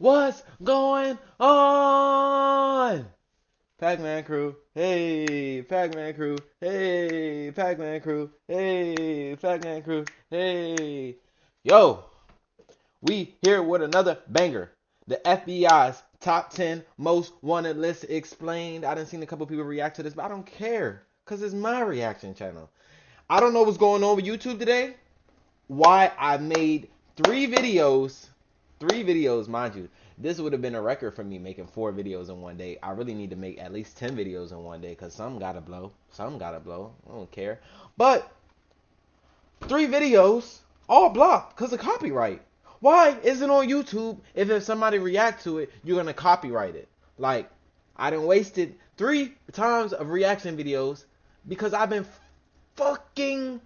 What's going on? Pac Man crew, hey, Pac Man crew, hey, Pac Man crew, hey, Pac Man crew, hey. Yo, we here with another banger. The FBI's top 10 most wanted list explained. I done seen a couple people react to this, but I don't care because it's my reaction channel. I don't know what's going on with YouTube today. Why I made three videos, mind you. This would have been a record for me making 4 videos in one day. I really need to make at least 10 videos in one day because some gotta blow. Some gotta blow. I don't care. But 3 videos all blocked because of copyright. Why is it on YouTube if somebody react to it, you're gonna copyright it? Like, I done wasted 3 times of reaction videos because I've been fucking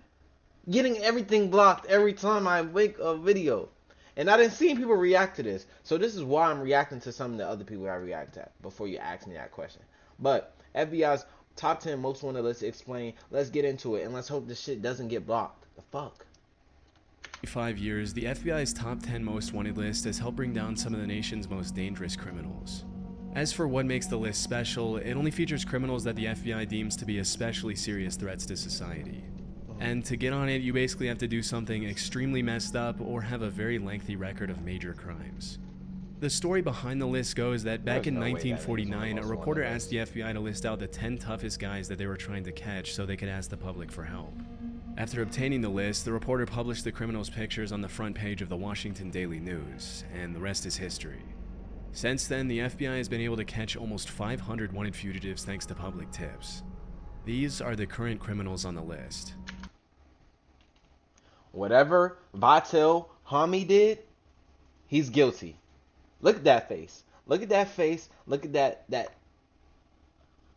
getting everything blocked every time I make a video. And I didn't see people react to this. So this is why I'm reacting to some of the other people I react to before you ask me that question. But FBI's top 10 most wanted list explain. Let's get into it and let's hope this shit doesn't get blocked. The fuck? 5 years, the FBI's top 10 most wanted list has helped bring down some of the nation's most dangerous criminals. As for what makes the list special, it only features criminals that the FBI deems to be especially serious threats to society. And to get on it, you basically have to do something extremely messed up or have a very lengthy record of major crimes. The story behind the list goes that back in 1949, a reporter asked the FBI to list out the 10 toughest guys that they were trying to catch so they could ask the public for help. After obtaining the list, the reporter published the criminals' pictures on the front page of the Washington Daily News, and the rest is history. Since then, the FBI has been able to catch almost 500 wanted fugitives thanks to public tips. These are the current criminals on the list. Whatever Vatil Hami did, he's guilty. Look at that face. Look at that face. Look at that.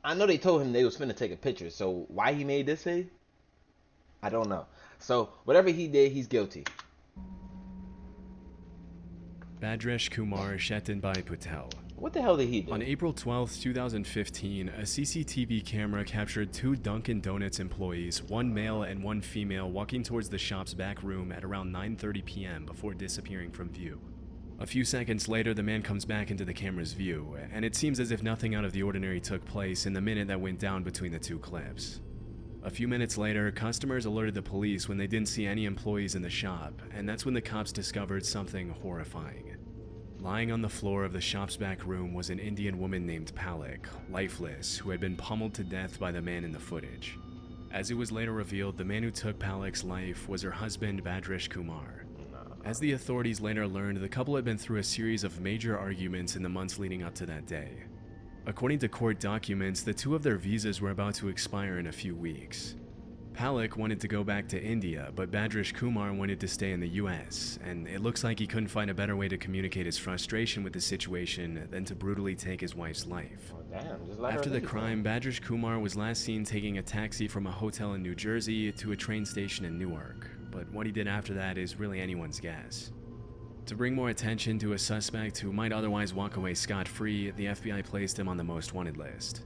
I know they told him they was finna take a picture, so why he made this face? I don't know. So whatever he did, he's guilty. Bhadresh Kumar Shetanbai Patel. What the hell did he do? On April 12, 2015, a CCTV camera captured 2 Dunkin' Donuts employees, one male and one female, walking towards the shop's back room at around 9:30 p.m. before disappearing from view. A few seconds later, the man comes back into the camera's view, and it seems as if nothing out of the ordinary took place in the minute that went down between the 2 clips. A few minutes later, customers alerted the police when they didn't see any employees in the shop, and that's when the cops discovered something horrifying. Lying on the floor of the shop's back room was an Indian woman named Palak, lifeless, who had been pummeled to death by the man in the footage. As it was later revealed, the man who took Palak's life was her husband, Bhadresh Kumar. As the authorities later learned, the couple had been through a series of major arguments in the months leading up to that day. According to court documents, the 2 of their visas were about to expire in a few weeks. Palak wanted to go back to India, but Bhadresh Kumar wanted to stay in the US, and it looks like he couldn't find a better way to communicate his frustration with the situation than to brutally take his wife's life. Oh, damn, just let her After the leave, crime, Bhadresh Kumar was last seen taking a taxi from a hotel in New Jersey to a train station in Newark, but what he did after that is really anyone's guess. To bring more attention to a suspect who might otherwise walk away scot-free, the FBI placed him on the most wanted list.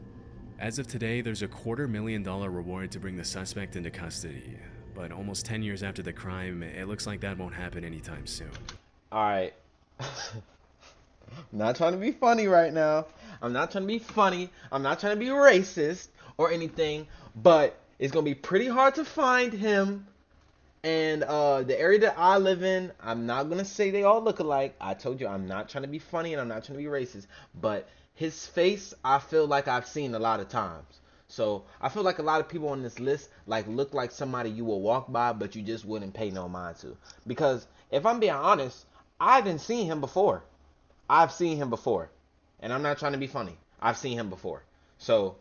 As of today, there's a $250,000 reward to bring the suspect into custody, but almost 10 years after the crime, it looks like that won't happen anytime soon. Alright. I'm not trying to be funny right now. I'm not trying to be funny. I'm not trying to be racist or anything, but it's going to be pretty hard to find him. And the area that I live in, I'm not going to say they all look alike. I told you I'm not trying to be funny and I'm not trying to be racist, but his face, I feel like I've seen a lot of times. So I feel like a lot of people on this list look like somebody you will walk by, but you just wouldn't pay no mind to. Because if I'm being honest, I didn't see him before. I've seen him before, and I'm not trying to be funny. I've seen him before. So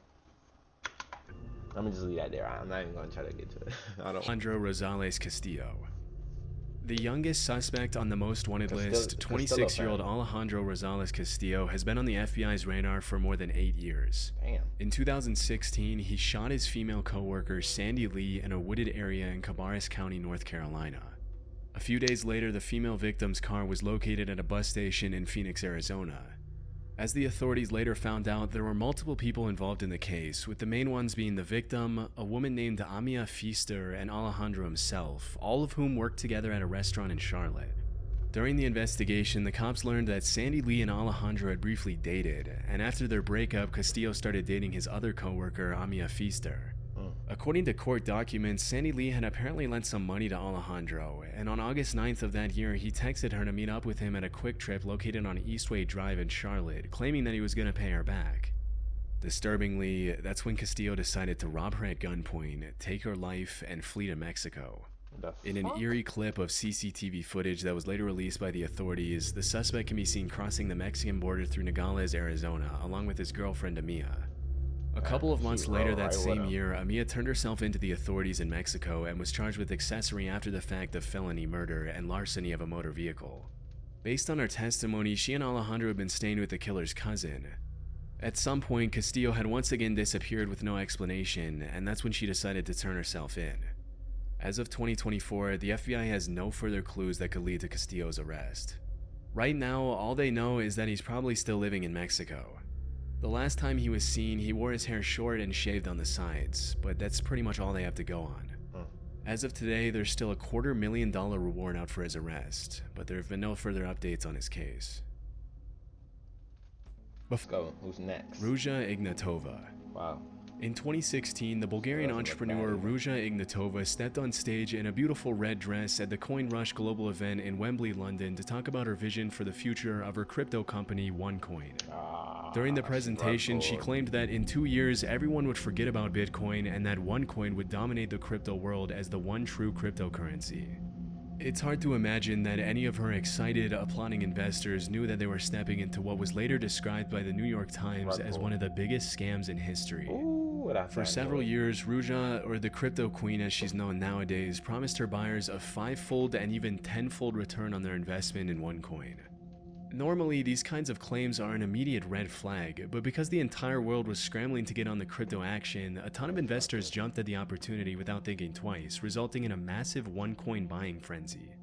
let me just leave that there. I'm not even going to try to get to it. Alejandro Rosales Castillo. The youngest suspect on the most wanted list, 26-year-old Alejandro Rosales Castillo, has been on the FBI's radar for more than 8 years. Damn. In 2016, he shot his female co-worker Sandy Lee in a wooded area in Cabarrus County, North Carolina. A few days later, the female victim's car was located at a bus station in Phoenix, Arizona. As the authorities later found out, there were multiple people involved in the case, with the main ones being the victim, a woman named Amia Feaster, and Alejandro himself, all of whom worked together at a restaurant in Charlotte. During the investigation, the cops learned that Sandy Lee and Alejandro had briefly dated, and after their breakup, Castillo started dating his other co-worker, Amia Feaster. According to court documents, Sandy Lee had apparently lent some money to Alejandro, and on August 9th of that year, he texted her to meet up with him at a Quick Trip located on Eastway Drive in Charlotte, claiming that he was going to pay her back. Disturbingly, that's when Castillo decided to rob her at gunpoint, take her life, and flee to Mexico. In an eerie clip of CCTV footage that was later released by the authorities, the suspect can be seen crossing the Mexican border through Nogales, Arizona, along with his girlfriend Amia. A couple of months later that same year, Amia turned herself into the authorities in Mexico and was charged with accessory after the fact of felony murder and larceny of a motor vehicle. Based on her testimony, she and Alejandro had been staying with the killer's cousin. At some point, Castillo had once again disappeared with no explanation, and that's when she decided to turn herself in. As of 2024, the FBI has no further clues that could lead to Castillo's arrest. Right now, all they know is that he's probably still living in Mexico. The last time he was seen, he wore his hair short and shaved on the sides, but that's pretty much all they have to go on. As of today, there's still a $250,000 reward out for his arrest, but there have been no further updates on his case. Let's go. Who's next? Ruja Ignatova. Wow. In 2016, the Bulgarian entrepreneur Ruja Ignatova stepped on stage in a beautiful red dress at the Coin Rush global event in Wembley, London to talk about her vision for the future of her crypto company OneCoin. During the presentation, she claimed that in 2 years, everyone would forget about Bitcoin and that OneCoin would dominate the crypto world as the one true cryptocurrency. It's hard to imagine that any of her excited, applauding investors knew that they were stepping into what was later described by the New York Times as one of the biggest scams in history. For several years, Ruja, or the crypto queen as she's known nowadays, promised her buyers a 5-fold and even 10-fold return on their investment in OneCoin. Normally, these kinds of claims are an immediate red flag, but because the entire world was scrambling to get on the crypto action, a ton of investors jumped at the opportunity without thinking twice, resulting in a massive OneCoin buying frenzy.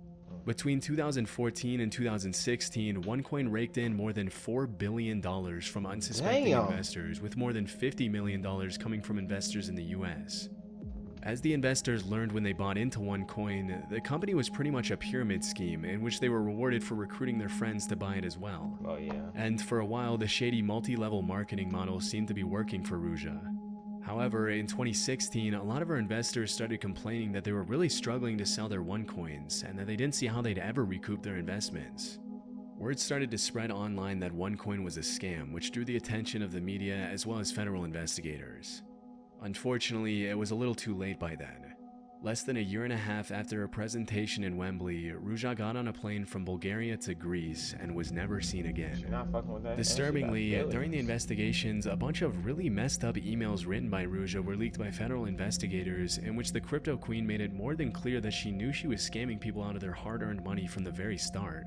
Between 2014 and 2016, OneCoin raked in more than $4 billion from unsuspecting investors, with more than $50 million coming from investors in the US. As the investors learned when they bought into OneCoin, the company was pretty much a pyramid scheme in which they were rewarded for recruiting their friends to buy it as well. And for a while, the shady multi-level marketing model seemed to be working for Ruja. However, in 2016, a lot of our investors started complaining that they were really struggling to sell their OneCoins and that they didn't see how they'd ever recoup their investments. Word started to spread online that OneCoin was a scam, which drew the attention of the media as well as federal investigators. Unfortunately, it was a little too late by then. Less than a year and a half after her presentation in Wembley, Ruja got on a plane from Bulgaria to Greece and was never seen again. Disturbingly, during the investigations, a bunch of really messed up emails written by Ruja were leaked by federal investigators in which the crypto queen made it more than clear that she knew she was scamming people out of their hard-earned money from the very start.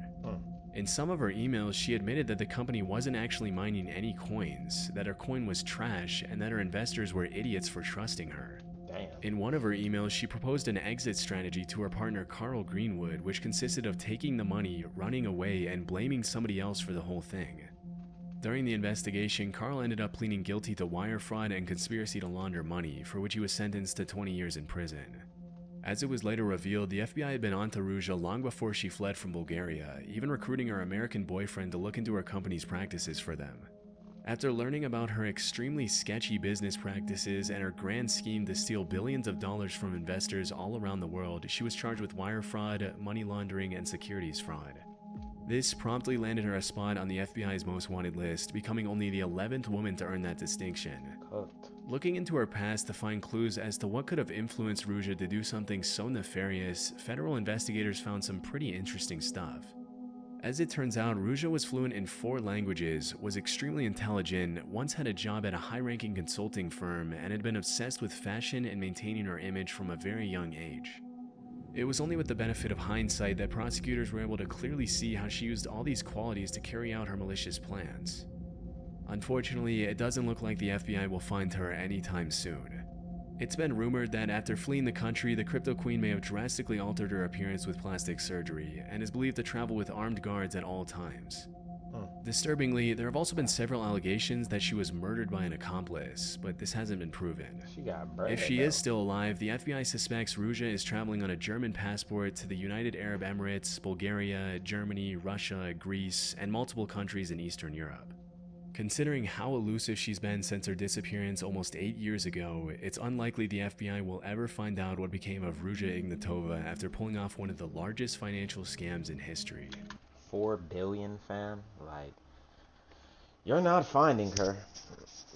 In some of her emails, she admitted that the company wasn't actually mining any coins, that her coin was trash, and that her investors were idiots for trusting her. In one of her emails, she proposed an exit strategy to her partner Carl Greenwood, which consisted of taking the money, running away, and blaming somebody else for the whole thing. During the investigation, Carl ended up pleading guilty to wire fraud and conspiracy to launder money, for which he was sentenced to 20 years in prison. As it was later revealed, the FBI had been onto Ruja long before she fled from Bulgaria, even recruiting her American boyfriend to look into her company's practices for them. After learning about her extremely sketchy business practices and her grand scheme to steal billions of dollars from investors all around the world, she was charged with wire fraud, money laundering, and securities fraud. This promptly landed her a spot on the FBI's most wanted list, becoming only the 11th woman to earn that distinction. Looking into her past to find clues as to what could have influenced Ruja to do something so nefarious, federal investigators found some pretty interesting stuff. As it turns out, Ruja was fluent in 4 languages, was extremely intelligent, once had a job at a high-ranking consulting firm, and had been obsessed with fashion and maintaining her image from a very young age. It was only with the benefit of hindsight that prosecutors were able to clearly see how she used all these qualities to carry out her malicious plans. Unfortunately, it doesn't look like the FBI will find her anytime soon. It's been rumored that after fleeing the country, the crypto queen may have drastically altered her appearance with plastic surgery, and is believed to travel with armed guards at all times. Disturbingly, there have also been several allegations that she was murdered by an accomplice, but this hasn't been proven. She got bread. If she is still alive, the FBI suspects Ruja is traveling on a German passport to the United Arab Emirates, Bulgaria, Germany, Russia, Greece, and multiple countries in Eastern Europe. Considering how elusive she's been since her disappearance almost 8 years ago, it's unlikely the FBI will ever find out what became of Ruja Ignatova after pulling off one of the largest financial scams in history. 4 billion, fam. Like, you're not finding her.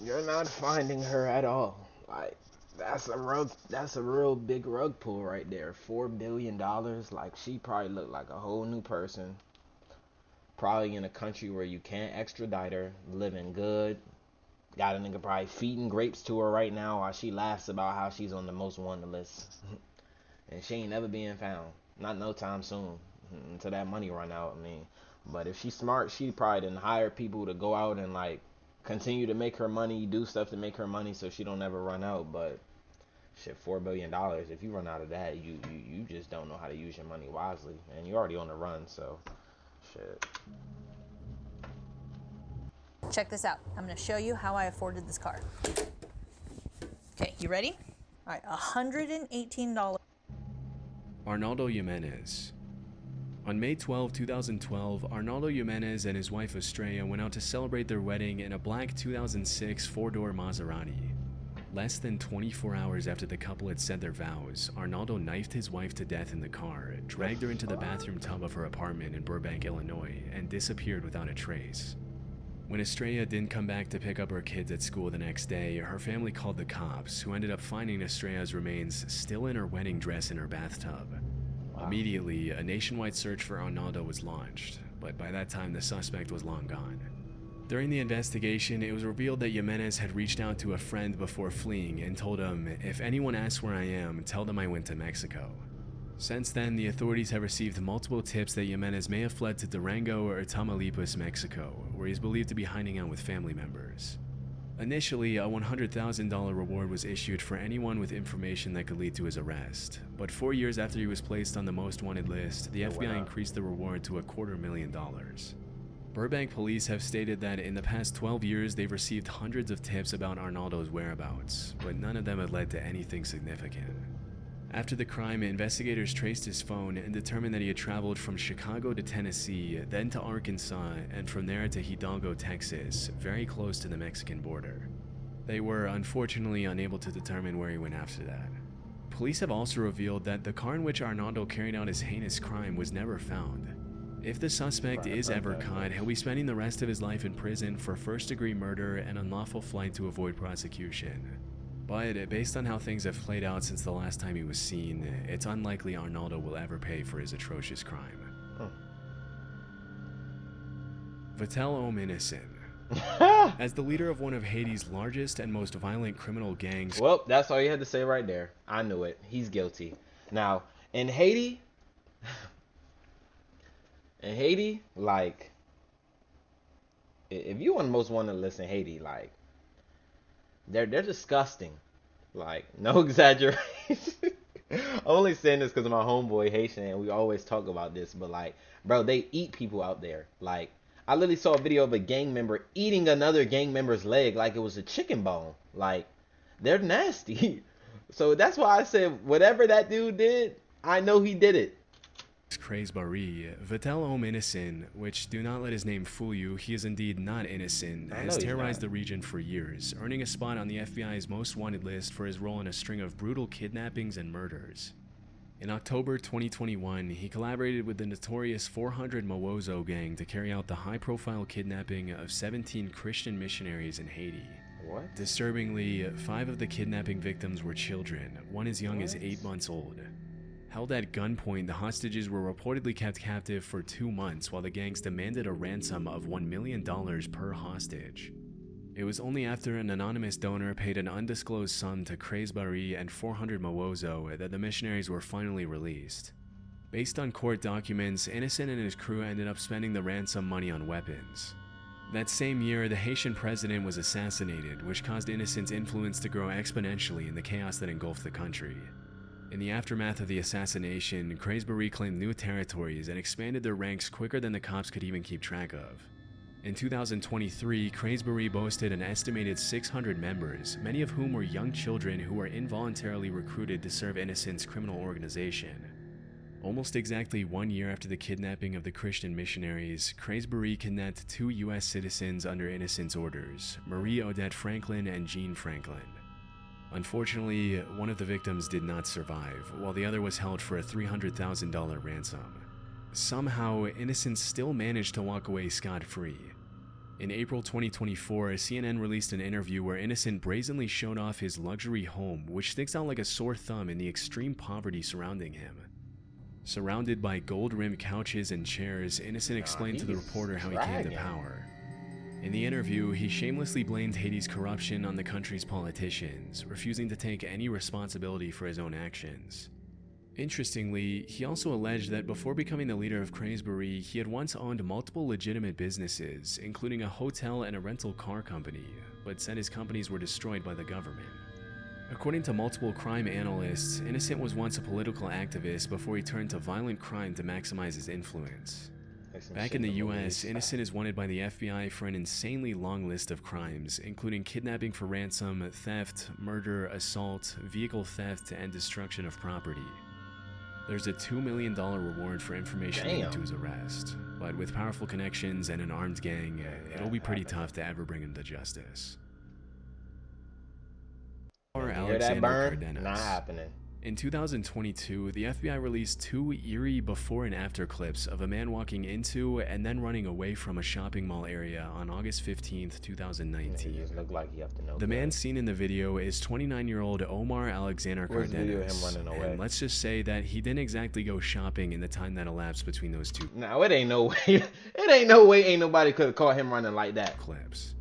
You're not finding her at all. Like, that's a real big rug pull right there. $4 billion. Like, she probably looked like a whole new person. Probably in a country where you can't extradite her, living good. Got a nigga probably feeding grapes to her right now while she laughs about how she's on the most wanted list. And she ain't never being found. Not no time soon. Until that money run out, I mean. But if she's smart, she probably didn't hire people to go out and like continue to make her money, do stuff to make her money so she don't ever run out. But shit, $4 billion, if you run out of that, you just don't know how to use your money wisely. And you're already on the run, so shit. Check this out. I'm going to show you how I afforded this car. Okay, you ready? All right, $118. Arnaldo Jimenez. On May 12, 2012, Arnaldo Jimenez and his wife Estrella went out to celebrate their wedding in a black 2006 four-door Maserati. Less than 24 hours after the couple had said their vows, Arnaldo knifed his wife to death in the car, dragged her into the bathroom tub of her apartment in Burbank, Illinois, and disappeared without a trace. When Estrella didn't come back to pick up her kids at school the next day, her family called the cops, who ended up finding Estrella's remains still in her wedding dress in her bathtub. Immediately, a nationwide search for Arnaldo was launched, but by that time the suspect was long gone. During the investigation, it was revealed that Jimenez had reached out to a friend before fleeing and told him, "If anyone asks where I am, tell them I went to Mexico." Since then, the authorities have received multiple tips that Jimenez may have fled to Durango or Tamaulipas, Mexico, where he's believed to be hiding out with family members. Initially, a $100,000 reward was issued for anyone with information that could lead to his arrest, but 4 years after he was placed on the most wanted list, the FBI increased the reward to $250,000. Burbank police have stated that in the past 12 years they've received hundreds of tips about Arnaldo's whereabouts, but none of them had led to anything significant. After the crime, investigators traced his phone and determined that he had traveled from Chicago to Tennessee, then to Arkansas, and from there to Hidalgo, Texas, very close to the Mexican border. They were unfortunately unable to determine where he went after that. Police have also revealed that the car in which Arnaldo carried out his heinous crime was never found. If the suspect is ever caught, he'll be spending the rest of his life in prison for first-degree murder and unlawful flight to avoid prosecution. But based on how things have played out since the last time he was seen, it's unlikely Arnaldo will ever pay for his atrocious crime. Vatel Ominison. As the leader of one of Haiti's largest and most violent criminal gangs... Well, that's all you had to say right there. I knew it. He's guilty. Now, in Haiti, like, if you on the most wanted list in Haiti, like, they're disgusting. Like, no exaggeration. I'm only saying this because of my homeboy Haitian, and we always talk about this, but like, bro, they eat people out there. Like, I literally saw a video of a gang member eating another gang member's leg like it was a chicken bone. Like, they're nasty. So that's why I said whatever that dude did, I know he did it. Craze Barry, Vatel Ominison, which do not let his name fool you, he is indeed not innocent, has terrorized the region for years, earning a spot on the FBI's most wanted list for his role in a string of brutal kidnappings and murders. In October 2021, he collaborated with the notorious 400 Mawozo gang to carry out the high-profile kidnapping of 17 Christian missionaries in Haiti. What? Disturbingly, 5 of the kidnapping victims were children, one as young as 8 months old. Held at gunpoint, the hostages were reportedly kept captive for 2 months while the gangs demanded a ransom of $1 million per hostage. It was only after an anonymous donor paid an undisclosed sum to Craze Barry and 400 Mawozo that the missionaries were finally released. Based on court documents, Innocent and his crew ended up spending the ransom money on weapons. That same year, the Haitian president was assassinated, which caused Innocent's influence to grow exponentially in the chaos that engulfed the country. In the aftermath of the assassination, Craze Barry claimed new territories and expanded their ranks quicker than the cops could even keep track of. In 2023, Cranesbury boasted an estimated 600 members, many of whom were young children who were involuntarily recruited to serve Innocent's criminal organization. Almost exactly 1 year after the kidnapping of the Christian missionaries, Cranesbury kidnapped 2 U.S. citizens under Innocent's orders, Marie Odette Franklin and Jean Franklin. Unfortunately, one of the victims did not survive, while the other was held for a $300,000 ransom. Somehow, Innocent still managed to walk away scot-free. In April 2024, CNN released an interview where Innocent brazenly showed off his luxury home, which sticks out like a sore thumb in the extreme poverty surrounding him. Surrounded by gold-rimmed couches and chairs, Innocent explained to the reporter how he came to power. In the interview, he shamelessly blamed Haiti's corruption on the country's politicians, refusing to take any responsibility for his own actions. Interestingly, he also alleged that before becoming the leader of Cranesbury, he had once owned multiple legitimate businesses, including a hotel and a rental car company, but said his companies were destroyed by the government. According to multiple crime analysts, Innocent was once a political activist before he turned to violent crime to maximize his influence. Back in the US, Innocent is wanted by the FBI for an insanely long list of crimes, including kidnapping for ransom, theft, murder, assault, vehicle theft, and destruction of property. There's a $2 million reward for information leading to his arrest, but with powerful connections and an armed gang, it'll be pretty tough to ever bring him to justice. Hear that burn? Not happening. In 2022, the FBI released 2 eerie before and after clips of a man walking into and then running away from a shopping mall area on August 15th, 2019. The man seen in the video is 29-year-old Omar Alexander Cardenas, and let's just say that he didn't exactly go shopping in the time that elapsed between those 2. No, it ain't no way. It ain't no way ain't nobody could have caught him running like that. Clips.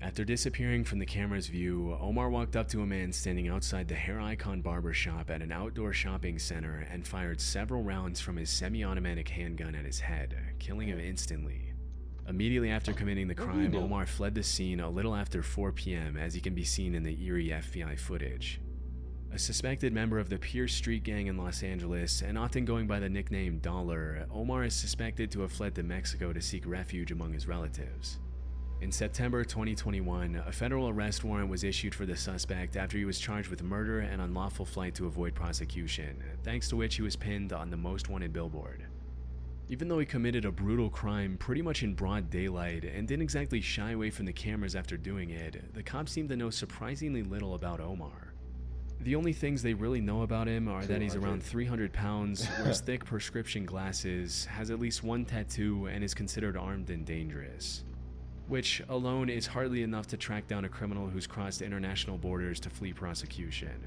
After disappearing from the camera's view, Omar walked up to a man standing outside the Hair Icon barber shop at an outdoor shopping center and fired several rounds from his semi-automatic handgun at his head, killing him instantly. Immediately after committing the crime, Omar fled the scene a little after 4 p.m. as he can be seen in the eerie FBI footage. A suspected member of the Pierce Street gang in Los Angeles, and often going by the nickname Dollar, Omar is suspected to have fled to Mexico to seek refuge among his relatives. In September 2021, a federal arrest warrant was issued for the suspect after he was charged with murder and unlawful flight to avoid prosecution, thanks to which he was pinned on the most wanted billboard. Even though he committed a brutal crime pretty much in broad daylight and didn't exactly shy away from the cameras after doing it, the cops seem to know surprisingly little about Omar. The only things they really know about him are that he's around 300 pounds, wears thick prescription glasses, has at least 1 tattoo, and is considered armed and dangerous. Which alone is hardly enough to track down a criminal who's crossed international borders to flee prosecution.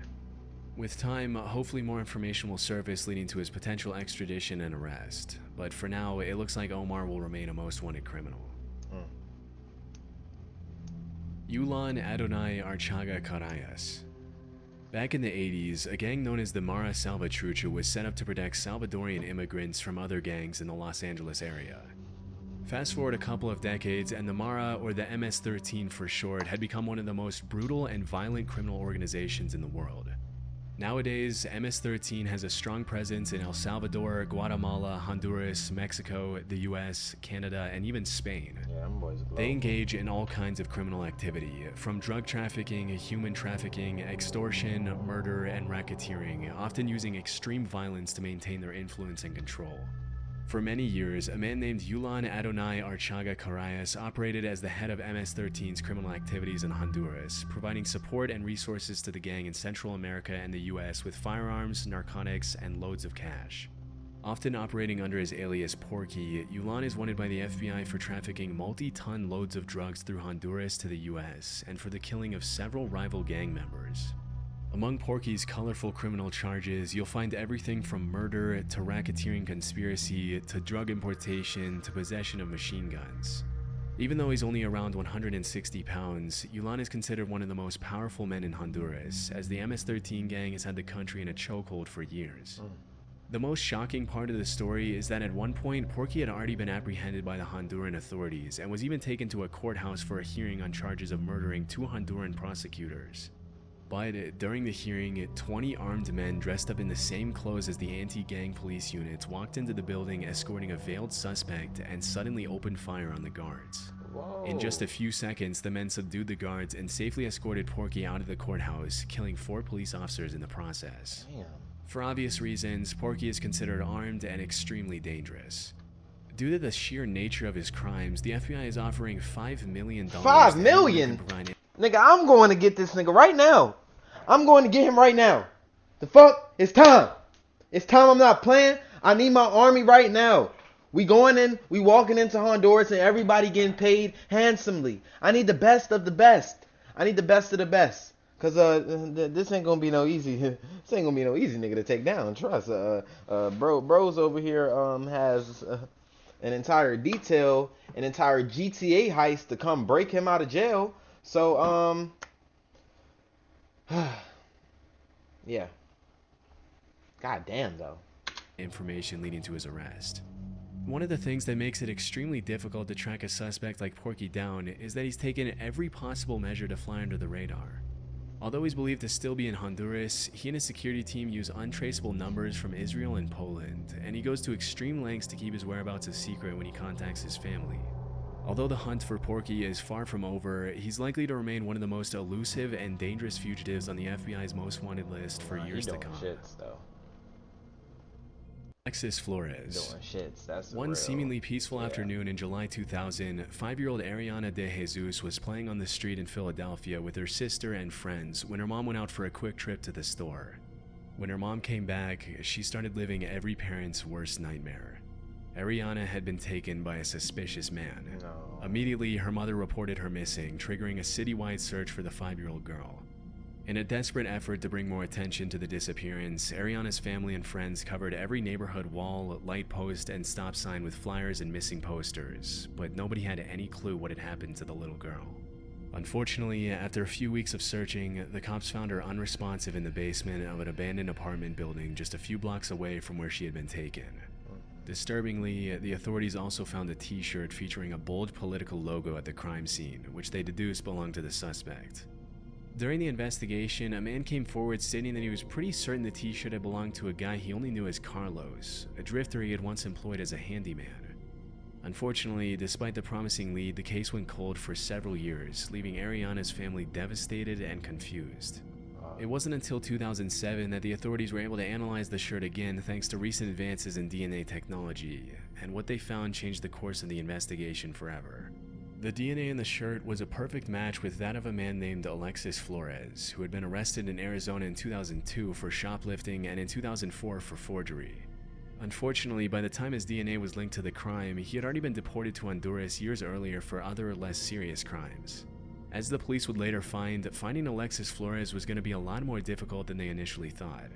With time, hopefully more information will surface leading to his potential extradition and arrest, but for now, it looks like Omar will remain a most wanted criminal. Yulan Adonai Archaga Carayas. Back in the 80s, a gang known as the Mara Salvatrucha was set up to protect Salvadorian immigrants from other gangs in the Los Angeles area. Fast forward a couple of decades, and the Mara, or the MS-13 for short, had become one of the most brutal and violent criminal organizations in the world. Nowadays, MS-13 has a strong presence in El Salvador, Guatemala, Honduras, Mexico, the US, Canada, and even Spain. They engage in all kinds of criminal activity, from drug trafficking, human trafficking, extortion, murder, and racketeering, often using extreme violence to maintain their influence and control. For many years, a man named Yulan Adonai Archaga Carayas operated as the head of MS-13's criminal activities in Honduras, providing support and resources to the gang in Central America and the US with firearms, narcotics, and loads of cash. Often operating under his alias Porky, Yulan is wanted by the FBI for trafficking multi-ton loads of drugs through Honduras to the US and for the killing of several rival gang members. Among Porky's colorful criminal charges, you'll find everything from murder to racketeering conspiracy to drug importation to possession of machine guns. Even though he's only around 160 pounds, Yulan is considered one of the most powerful men in Honduras, as the MS-13 gang has had the country in a chokehold for years. The most shocking part of the story is that at one point, Porky had already been apprehended by the Honduran authorities and was even taken to a courthouse for a hearing on charges of murdering 2 Honduran prosecutors. But during the hearing, 20 armed men dressed up in the same clothes as the anti-gang police units walked into the building escorting a veiled suspect and suddenly opened fire on the guards. Whoa. In just a few seconds, the men subdued the guards and safely escorted Porky out of the courthouse, killing 4 police officers in the process. Damn. For obvious reasons, Porky is considered armed and extremely dangerous. Due to the sheer nature of his crimes, the FBI is offering $5 million. $5 million? Nigga, I'm going to get this nigga right now. I'm going to get him right now. The fuck? It's time. It's time. I'm not playing. I need my army right now. We going in, we walking into Honduras and everybody getting paid handsomely. I need the best of the best. I need the best of the best. Cause this ain't gonna be no easy. This ain't gonna be no easy nigga to take down. Trust. Bros over here has an entire detail, an entire GTA heist to come break him out of jail. So yeah. God damn though. Information leading to his arrest. One of the things that makes it extremely difficult to track a suspect like Porky down is that he's taken every possible measure to fly under the radar. Although he's believed to still be in Honduras, he and his security team use untraceable numbers from Israel and Poland, and he goes to extreme lengths to keep his whereabouts a secret when he contacts his family. Although the hunt for Porky is far from over, he's likely to remain one of the most elusive and dangerous fugitives on the FBI's most wanted list for years to come. Shits, though. Alexis Flores. Doing shits. That's One real. seemingly peaceful afternoon in July 2000, 5-year-old Ariana de Jesus was playing on the street in Philadelphia with her sister and friends when her mom went out for a quick trip to the store. When her mom came back, she started living every parent's worst nightmare. Ariana had been taken by a suspicious man. No. Immediately, her mother reported her missing, triggering a citywide search for the 5-year-old girl. In a desperate effort to bring more attention to the disappearance, Ariana's family and friends covered every neighborhood wall, light post, and stop sign with flyers and missing posters, but nobody had any clue what had happened to the little girl. Unfortunately, after a few weeks of searching, the cops found her unresponsive in the basement of an abandoned apartment building just a few blocks away from where she had been taken. Disturbingly, the authorities also found a t-shirt featuring a bold political logo at the crime scene, which they deduced belonged to the suspect. During the investigation, a man came forward stating that he was pretty certain the t-shirt had belonged to a guy he only knew as Carlos, a drifter he had once employed as a handyman. Unfortunately, despite the promising lead, the case went cold for several years, leaving Ariana's family devastated and confused. It wasn't until 2007 that the authorities were able to analyze the shirt again thanks to recent advances in DNA technology, and what they found changed the course of the investigation forever. The DNA in the shirt was a perfect match with that of a man named Alexis Flores, who had been arrested in Arizona in 2002 for shoplifting and in 2004 for forgery. Unfortunately, by the time his DNA was linked to the crime, he had already been deported to Honduras years earlier for other, less serious crimes. As the police would later find, finding Alexis Flores was going to be a lot more difficult than they initially thought.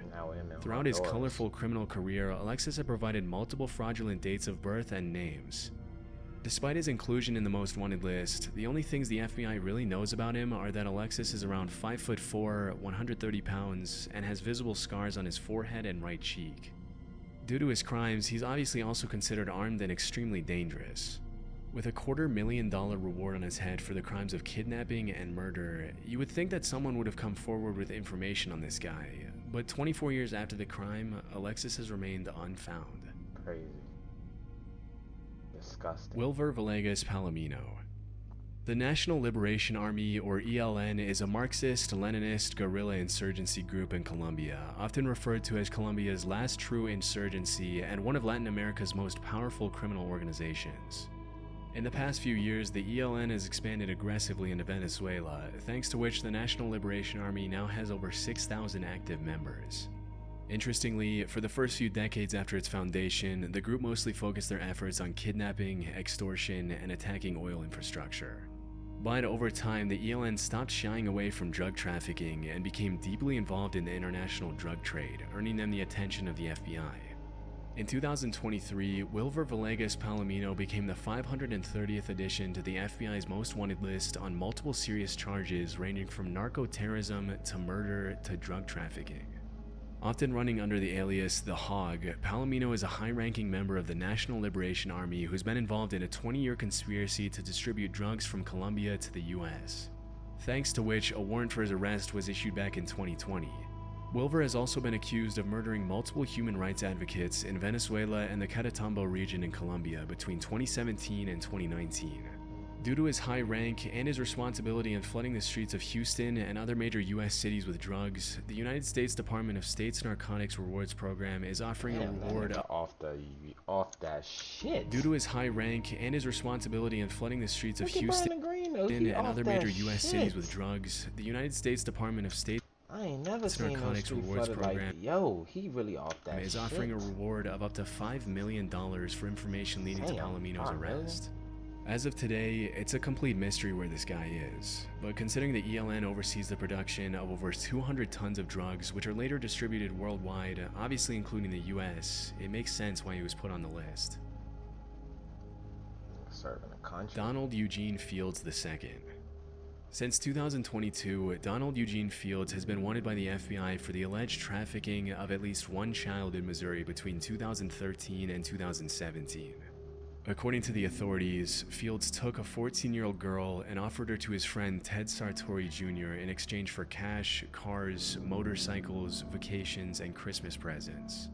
Throughout his colorful criminal career, Alexis had provided multiple fraudulent dates of birth and names. Despite his inclusion in the most wanted list, the only things the FBI really knows about him are that Alexis is around 5'4", 130 pounds, and has visible scars on his forehead and right cheek. Due to his crimes, he's obviously also considered armed and extremely dangerous. With a $250,000 reward on his head for the crimes of kidnapping and murder, you would think that someone would have come forward with information on this guy, but 24 years after the crime, Alexis has remained unfound. Crazy. Disgusting. Wilver Villegas Palomino. The National Liberation Army, or ELN, is a Marxist-Leninist guerrilla insurgency group in Colombia, often referred to as Colombia's last true insurgency and one of Latin America's most powerful criminal organizations. In the past few years, the ELN has expanded aggressively into Venezuela, thanks to which the National Liberation Army now has over 6,000 active members. Interestingly, for the first few decades after its foundation, the group mostly focused their efforts on kidnapping, extortion, and attacking oil infrastructure. But over time, the ELN stopped shying away from drug trafficking and became deeply involved in the international drug trade, earning them the attention of the FBI. In 2023, Wilver Villegas Palomino became the 530th addition to the FBI's most wanted list on multiple serious charges ranging from narco-terrorism to murder to drug trafficking. Often running under the alias The Hog, Palomino is a high-ranking member of the National Liberation Army who's been involved in a 20-year conspiracy to distribute drugs from Colombia to the US, thanks to which a warrant for his arrest was issued back in 2020. Wilver has also been accused of murdering multiple human rights advocates in Venezuela and the Catatumbo region in Colombia between 2017 and 2019. Due to his high rank and his responsibility in flooding the streets of Houston and other major U.S. cities with drugs, the United States Department of State's Narcotics Rewards Program is offering a reward off that shit. Due to his high rank and his responsibility in flooding the streets of Houston and other major U.S. cities with drugs, the United States Department of State I ain't never seen Narcotics Rewards Program like, yo, he really off that is shit. offering a reward of up to $5 million for information leading to Palomino's arrest. As of today, it's a complete mystery where this guy is, but considering the ELN oversees the production of over 200 tons of drugs which are later distributed worldwide, obviously including the US, it makes sense why he was put on the list. Serving a country. Donald Eugene Fields II. Since 2022, Donald Eugene Fields has been wanted by the FBI for the alleged trafficking of at least one child in Missouri between 2013 and 2017. According to the authorities, Fields took a 14-year-old girl and offered her to his friend Ted Sartori Jr. in exchange for cash, cars, motorcycles, vacations, and Christmas presents.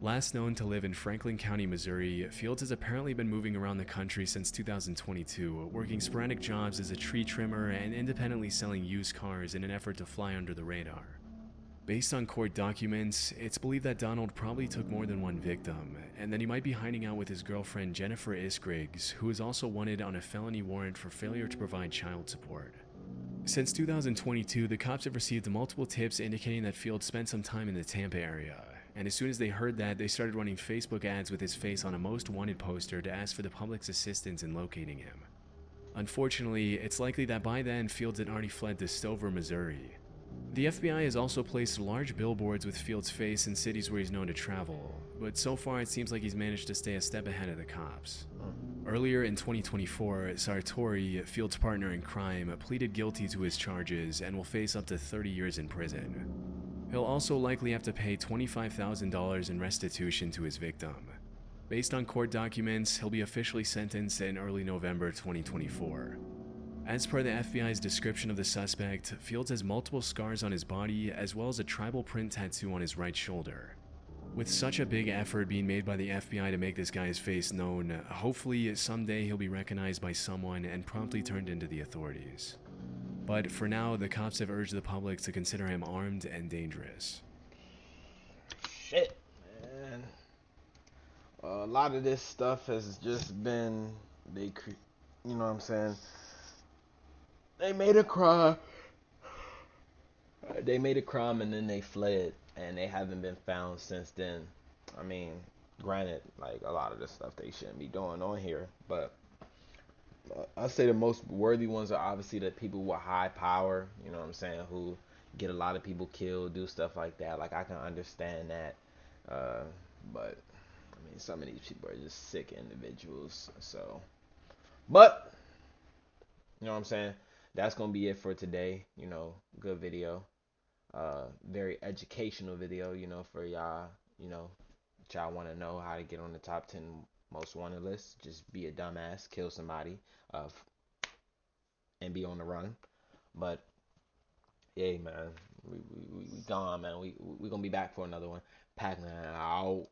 Last known to live in Franklin County, Missouri, Fields has apparently been moving around the country since 2022, working sporadic jobs as a tree trimmer and independently selling used cars in an effort to fly under the radar. Based on court documents, it's believed that Donald probably took more than one victim, and that he might be hiding out with his girlfriend Jennifer Isgriggs, who is also wanted on a felony warrant for failure to provide child support. Since 2022, the cops have received multiple tips indicating that Fields spent some time in the Tampa area, and as soon as they heard that, they started running Facebook ads with his face on a most wanted poster to ask for the public's assistance in locating him. Unfortunately, it's likely that by then Fields had already fled to Stover, Missouri. The FBI has also placed large billboards with Fields' face in cities where he's known to travel, but so far it seems like he's managed to stay a step ahead of the cops. Earlier in 2024, Sartori, Fields' partner in crime, pleaded guilty to his charges and will face up to 30 years in prison. He'll also likely have to pay $25,000 in restitution to his victim. Based on court documents, he'll be officially sentenced in early November 2024. As per the FBI's description of the suspect, Fields has multiple scars on his body as well as a tribal print tattoo on his right shoulder. With such a big effort being made by the FBI to make this guy's face known, hopefully someday he'll be recognized by someone and promptly turned into the authorities. But for now, the cops have urged the public to consider him armed and dangerous. Shit, man. A lot of this stuff has just been, you know what I'm saying? They made a crime. They made a crime and then they fled, and they haven't been found since then. I mean, granted, like a lot of the stuff they shouldn't be doing on here, but I'd say the most worthy ones are obviously the people with high power, you know what I'm saying, who get a lot of people killed, do stuff like that. Like, I can understand that, but I mean, some of these people are just sick individuals. So, but you know what I'm saying, that's gonna be it for today. You know, good video, very educational video, you know, for y'all, you know, y'all want to know how to get on the top 10 most wanted list. Just be a dumbass, kill somebody, and be on the run. But yeah, man, we gone, man. We gonna be back for another one. Pac Man out.